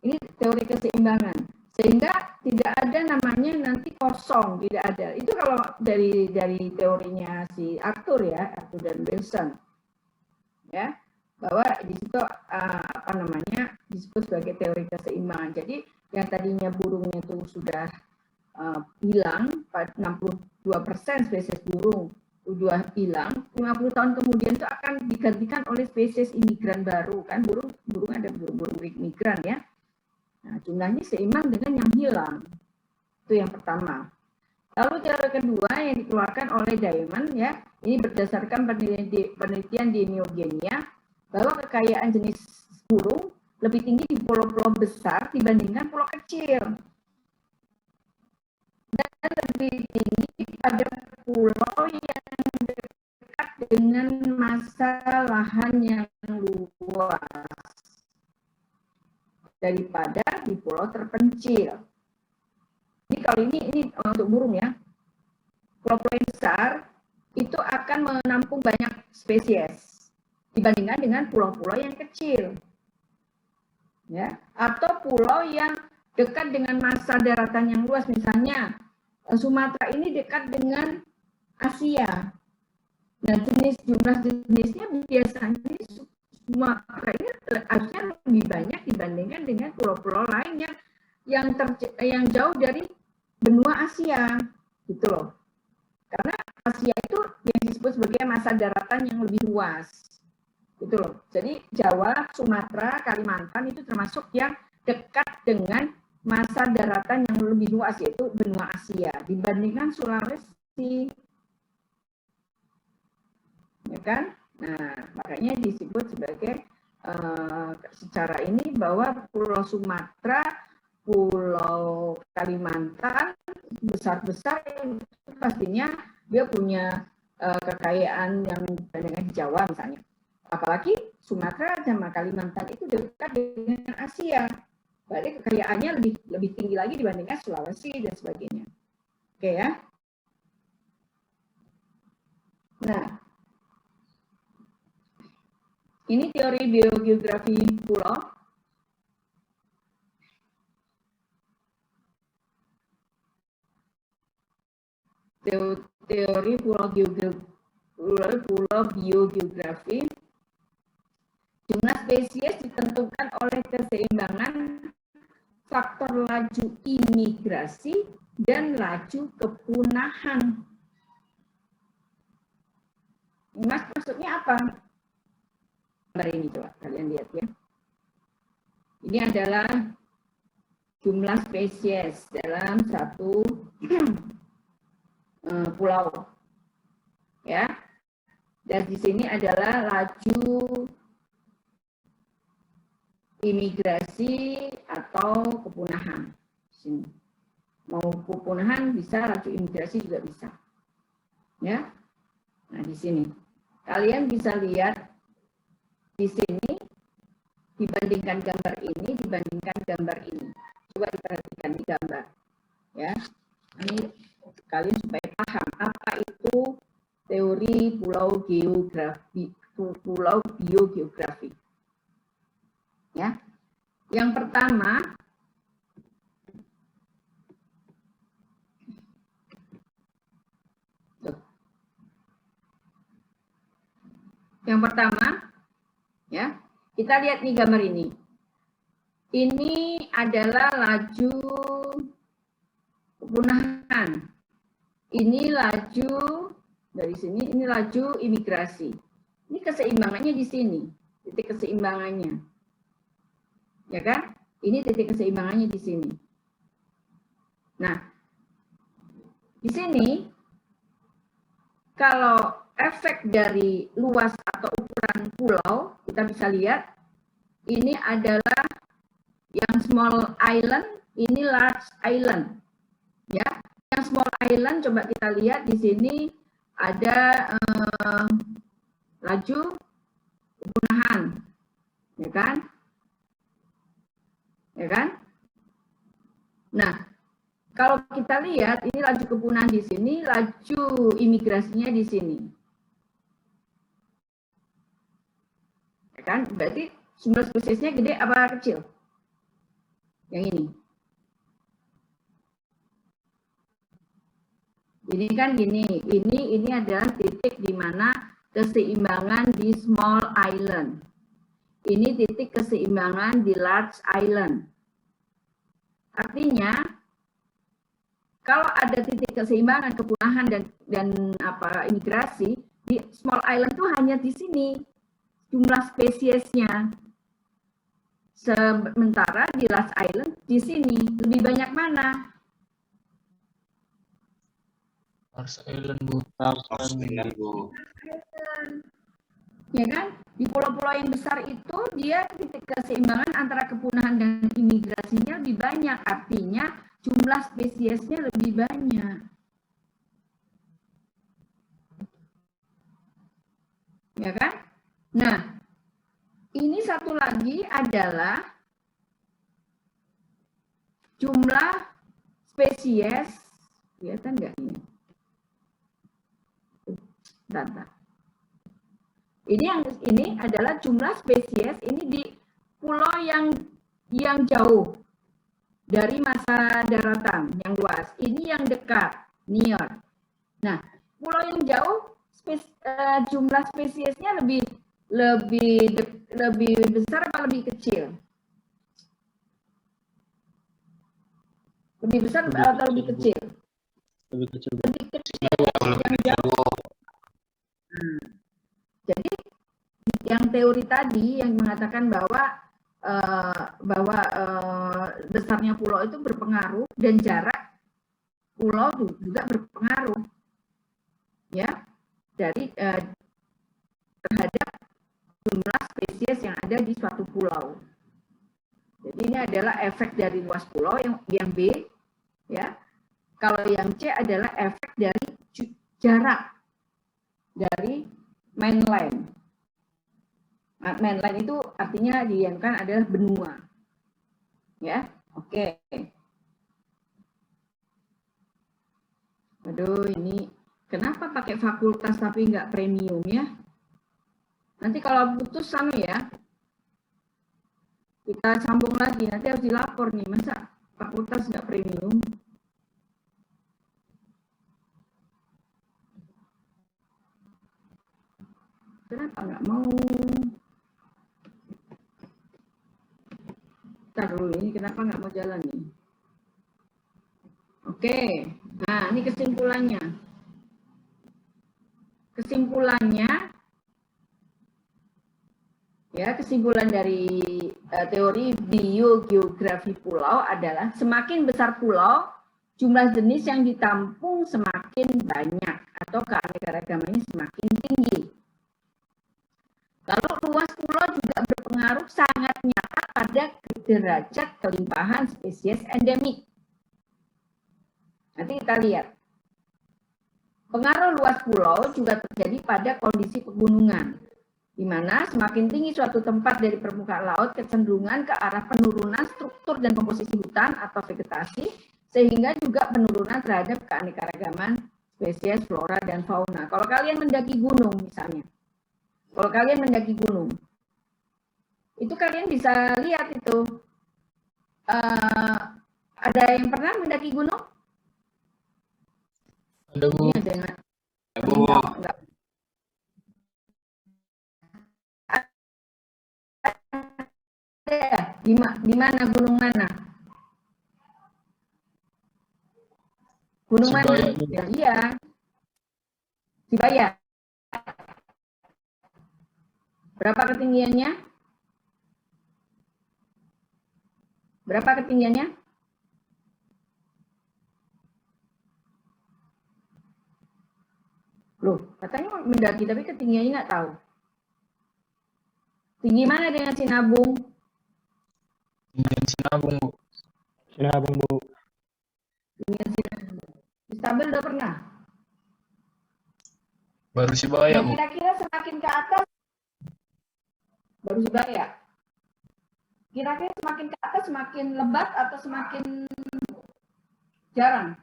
Ini teori keseimbangan. Sehingga tidak ada namanya nanti kosong, tidak ada. Itu kalau dari teorinya si Arthur ya, Arthur dan Benson. Ya, bahwa di situ disebut sebagai teori keseimbangan. Jadi yang tadinya burungnya itu sudah hilang, 62% spesies burung sudah hilang, 50 tahun kemudian itu akan digantikan oleh spesies imigran baru, kan burung ada burung migran ya. Nah, jumlahnya seimbang dengan yang hilang. Itu yang pertama. Lalu teori kedua yang dikeluarkan oleh Diamond ya, ini berdasarkan penelitian di New Guinea bahwa kekayaan jenis burung lebih tinggi di pulau-pulau besar dibandingkan pulau kecil. Dan lebih tinggi pada pulau yang dekat dengan masa lahan yang luas daripada di pulau terpencil. Jadi kalau ini untuk burung ya, pulau-pulau besar itu akan menampung banyak spesies dibandingkan dengan pulau-pulau yang kecil, ya, atau pulau yang dekat dengan masa daratan yang luas, misalnya Sumatera ini dekat dengan Asia. Nah, jumlah jenisnya biasanya Sumatera ini harusnya lebih banyak dibandingkan dengan pulau-pulau lain yang jauh dari benua Asia, gitu loh. Karena Asia itu yang disebut sebagai masa daratan yang lebih luas, gitu loh. Jadi Jawa, Sumatera, Kalimantan itu termasuk yang dekat dengan masa daratan yang lebih luas, yaitu benua Asia, dibandingkan Sulawesi, ya kan? Nah, makanya disebut sebagai secara ini bahwa Pulau Sumatera, Pulau Kalimantan besar-besar pastinya dia punya kekayaan yang dibandingkan di Jawa misalnya. Apalagi Sumatera sama Kalimantan itu dekat dengan Asia. Berarti kekayaannya lebih tinggi lagi dibandingkan Sulawesi dan sebagainya. Oke ya. Nah, ini teori biogeografi pulau. Teori pulau biogeografi. Jumlah spesies ditentukan oleh keseimbangan faktor laju imigrasi dan laju kepunahan. Mas, maksudnya apa? Gambar ini coba kalian lihat ya. Ini adalah jumlah spesies dalam satu pulau, ya. Dan di sini adalah laju imigrasi atau kepunahan. Sini. Mau kepunahan bisa, laju imigrasi juga bisa. Ya. Nah, di sini. Kalian bisa lihat di sini dibandingkan gambar ini dibandingkan gambar ini. Coba diperhatikan di gambar. Ya. Ini kalian supaya paham apa itu teori pulau biogeografi. Ya. Yang pertama, ya, kita lihat nih gambar ini. Ini adalah laju kepunahan. Ini laju dari sini, ini laju imigrasi. Ini keseimbangannya di sini, titik keseimbangannya. Ya kan? Ini titik keseimbangannya di sini. Nah, di sini kalau efek dari luas atau ukuran pulau, kita bisa lihat ini adalah yang small island, ini large island. Ya, yang small island coba kita lihat di sini ada laju kepunahan, ya kan? Ya kan? Nah, kalau kita lihat ini laju kepunahan di sini, laju imigrasinya di sini. Ya kan? Berarti jumlah spesiesnya gede apa kecil? Yang ini. Ini kan gini, ini adalah titik di mana keseimbangan di small island. Ini titik keseimbangan di large island. Artinya, kalau ada titik keseimbangan, kepunahan dan imigrasi di small island itu hanya di sini jumlah spesiesnya. Sementara di large island di sini lebih banyak mana? Large Island, Bu. Ya kan? Di pulau-pulau yang besar itu dia titik keseimbangan antara kepunahan dan imigrasinya lebih banyak. Artinya jumlah spesiesnya lebih banyak. Ya kan? Nah, ini satu lagi adalah jumlah spesies. Kelihatan nggak ini? Bentar. Ini adalah jumlah spesies ini di pulau yang jauh dari masa daratan yang luas. Ini yang dekat, near. Nah, pulau yang jauh jumlah spesiesnya lebih besar atau lebih kecil? Lebih besar atau lebih kecil? Lebih kecil. Lebih kecil yang jauh. Jadi yang teori tadi yang mengatakan bahwa besarnya pulau itu berpengaruh dan jarak pulau juga berpengaruh, ya, dari terhadap jumlah spesies yang ada di suatu pulau. Jadi ini adalah efek dari luas pulau yang B, ya. Kalau yang C adalah efek dari jarak dari mainland. Mainland itu artinya kan adalah benua. Ya, oke. Aduh, ini kenapa pakai fakultas tapi nggak premium ya? Nanti kalau putus sama ya, kita sambung lagi. Nanti harus dilapor nih, masa fakultas nggak premium? Kenapa nggak mau? Ntar dulu, ini kenapa nggak mau jalan nih? Oke, nah ini kesimpulannya. Kesimpulan dari teori biogeografi pulau adalah semakin besar pulau, jumlah jenis yang ditampung semakin banyak atau keanekaragamannya semakin tinggi. Lalu luas pulau juga berpengaruh sangat nyata pada derajat kelimpahan spesies endemik. Nanti kita lihat. Pengaruh luas pulau juga terjadi pada kondisi pegunungan, di mana semakin tinggi suatu tempat dari permukaan laut kecenderungan ke arah penurunan struktur dan komposisi hutan atau vegetasi, sehingga juga penurunan terhadap keanekaragaman spesies flora dan fauna. Kalau kalian mendaki gunung misalnya, itu kalian bisa lihat itu. Ada yang pernah mendaki gunung? Ada, Bu. Ini ada yang enggak. Di mana gunung mana? Gunung mana? Ya, iya. Sibaya. Berapa ketinggiannya? Loh, katanya mendaki tapi ketinggiannya nggak tahu. Tinggi mana dengan Sinabung? Tinggian Sinabung, Bu. Tinggian Sinabung. Di Stabel udah pernah? Baru Sibaya, Bu. Kira-kira semakin ke atas baru Sibaya. Kira-kira semakin ke atas semakin lebat atau semakin jarang?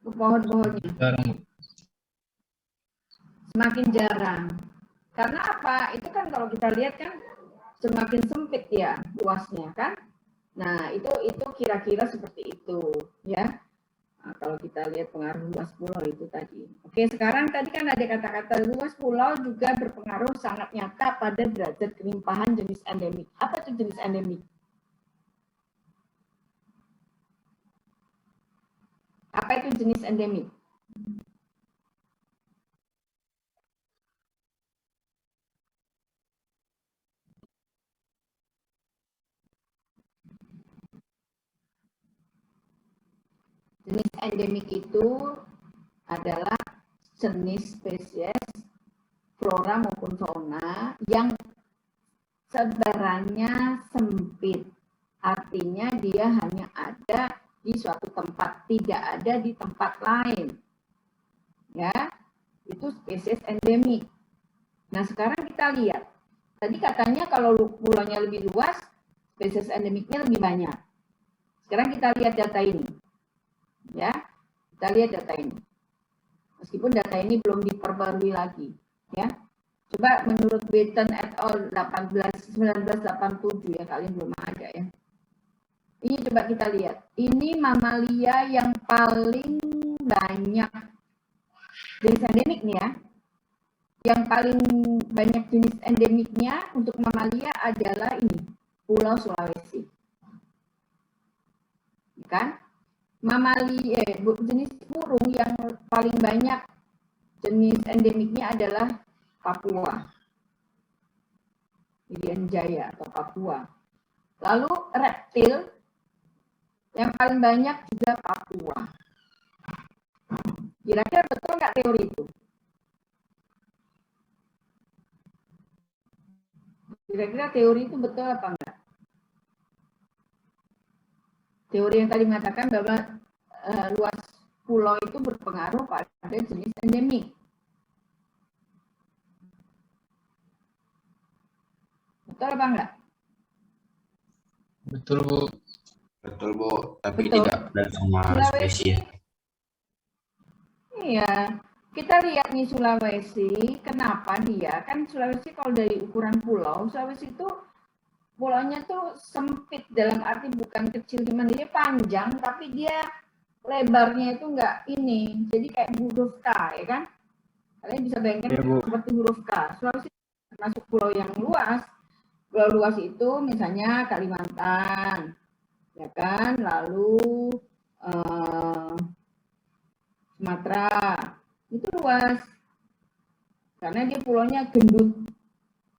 Pohon-pohonnya. Jarang, Bu. Semakin jarang. Karena apa? Itu kan kalau kita lihat kan semakin sempit ya luasnya kan. Nah, itu kira-kira seperti itu ya. Nah, kalau kita lihat pengaruh luas pulau itu tadi. Oke, sekarang tadi kan ada kata-kata luas pulau juga berpengaruh sangat nyata pada derajat kelimpahan jenis endemik. Apa itu jenis endemik? Apa itu jenis endemik? Jenis endemik itu adalah jenis spesies flora maupun fauna yang sebarannya sempit. Artinya dia hanya ada di suatu tempat, tidak ada di tempat lain. Ya, itu spesies endemik. Nah, sekarang kita lihat. Tadi katanya kalau pulaunya lebih luas, spesies endemiknya lebih banyak. Sekarang kita lihat data ini. Ya, kita lihat data ini. Meskipun data ini belum diperbarui lagi, ya. Coba menurut Witten et al. 1987 ya, kalian belum ada ya. Ini coba kita lihat. Ini mamalia yang paling banyak jenis endemik nih ya. Yang paling banyak jenis endemiknya untuk mamalia adalah ini, Pulau Sulawesi. Kan? Jenis burung yang paling banyak jenis endemiknya adalah Papua, Irian Jaya atau Papua. Lalu reptil yang paling banyak juga Papua. Kira-kira betul nggak teori itu? Kira-kira teori itu betul apa enggak? Teori yang tadi mengatakan bahwa luas pulau itu berpengaruh pada jenis endemik. Betul apa enggak? Betul, Bu. Betul, Bu. Tapi Betul. tidak dan semua spesies. Iya. Kita lihat nih Sulawesi, kenapa dia? Kan Sulawesi kalau dari ukuran pulau, Sulawesi itu pulaunya tuh sempit dalam arti bukan kecil gimana, dia panjang tapi dia lebarnya itu enggak ini, jadi kayak huruf K ya kan, kalian bisa bayangkan ya, seperti huruf K. Sulawesi termasuk pulau yang luas. Pulau luas itu misalnya Kalimantan ya kan, lalu Sumatera itu luas karena dia pulaunya gendut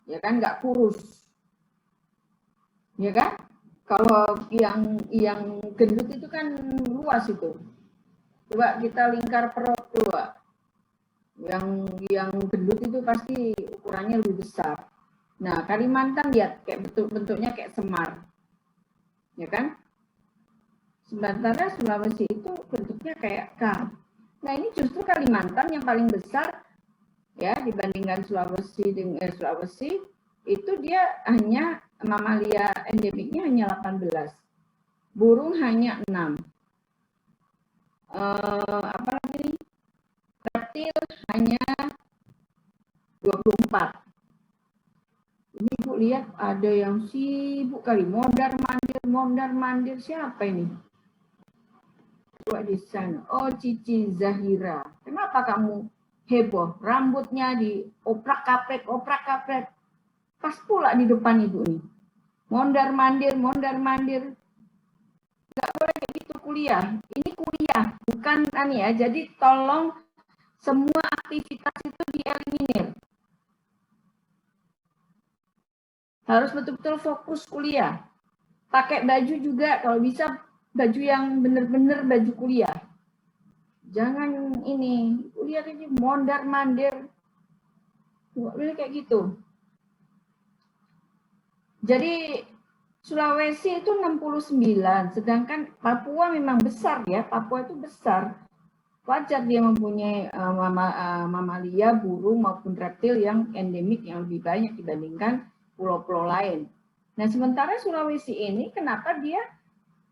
ya kan, nggak kurus ya kan. Kalau yang gendut itu kan luas itu. Coba kita lingkar perut coba. Yang gendut itu pasti ukurannya lebih besar. Nah, Kalimantan lihat kayak bentuknya kayak semar. Ya kan? Sementara Sulawesi itu bentuknya kayak K. Nah, ini justru Kalimantan yang paling besar ya dibandingkan Sulawesi dengan Sulawesi itu dia hanya mamalia endemiknya hanya 18. Burung hanya 6. Apa lagi? Reptil hanya 24. Ini Ibu lihat ada yang sibuk kali, mondar-mandir siapa ini? Coba di sana. Oh, Cici Zahira. Kenapa kamu heboh? Rambutnya di oprak-kapret. Pas pula di depan Ibu nih. Mondar-mandir. Nggak boleh kayak gitu kuliah. Ini kuliah, bukan ya. Jadi tolong semua aktivitas itu dieliminir. Harus betul-betul fokus kuliah. Pakai baju juga kalau bisa baju yang benar-benar baju kuliah. Jangan ini, kuliah ini mondar-mandir. Nggak boleh kayak gitu. Jadi Sulawesi itu 69, sedangkan Papua memang besar ya. Papua itu besar. Wajar dia mempunyai mamalia, burung maupun reptil yang endemik yang lebih banyak dibandingkan pulau-pulau lain. Nah, sementara Sulawesi ini kenapa dia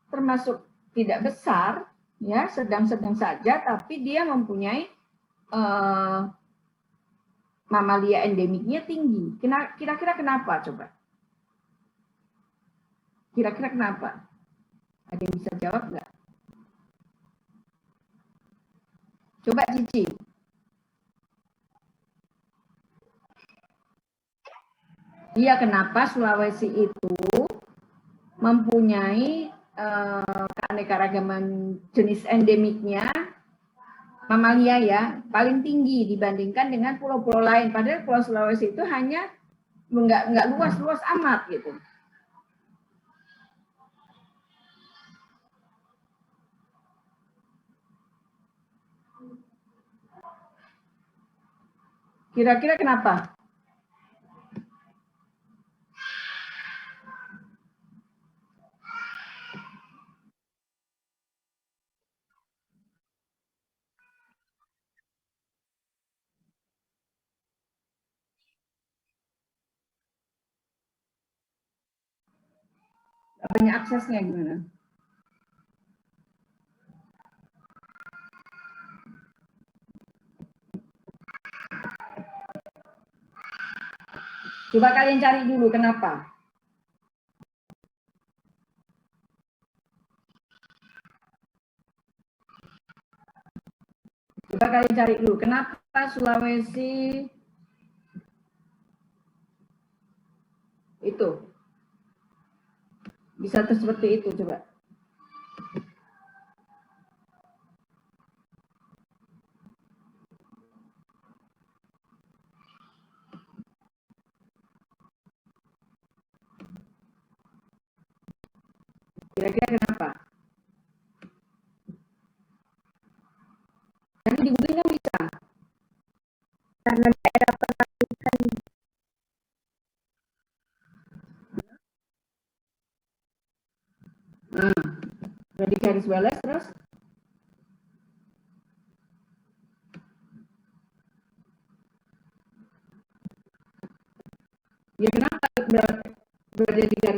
termasuk tidak besar, ya sedang-sedang saja, tapi dia mempunyai mamalia endemiknya tinggi. Kira-kira kenapa coba? Kira-kira kenapa? Ada yang bisa jawab nggak? Coba Cici. Iya, kenapa Sulawesi itu mempunyai keanekaragaman jenis endemiknya mamalia ya paling tinggi dibandingkan dengan pulau-pulau lain. Padahal Pulau Sulawesi itu hanya nggak luas-luas amat gitu. Kira-kira kenapa? Banyak aksesnya gimana? Coba kalian cari dulu kenapa. Coba kalian cari dulu kenapa Sulawesi itu bisa seperti itu coba. Kira-kira kenapa? Yang di Google kan bisa. Karena daerah perairan. Udah di garis balas terus? Ya kenapa berada di garis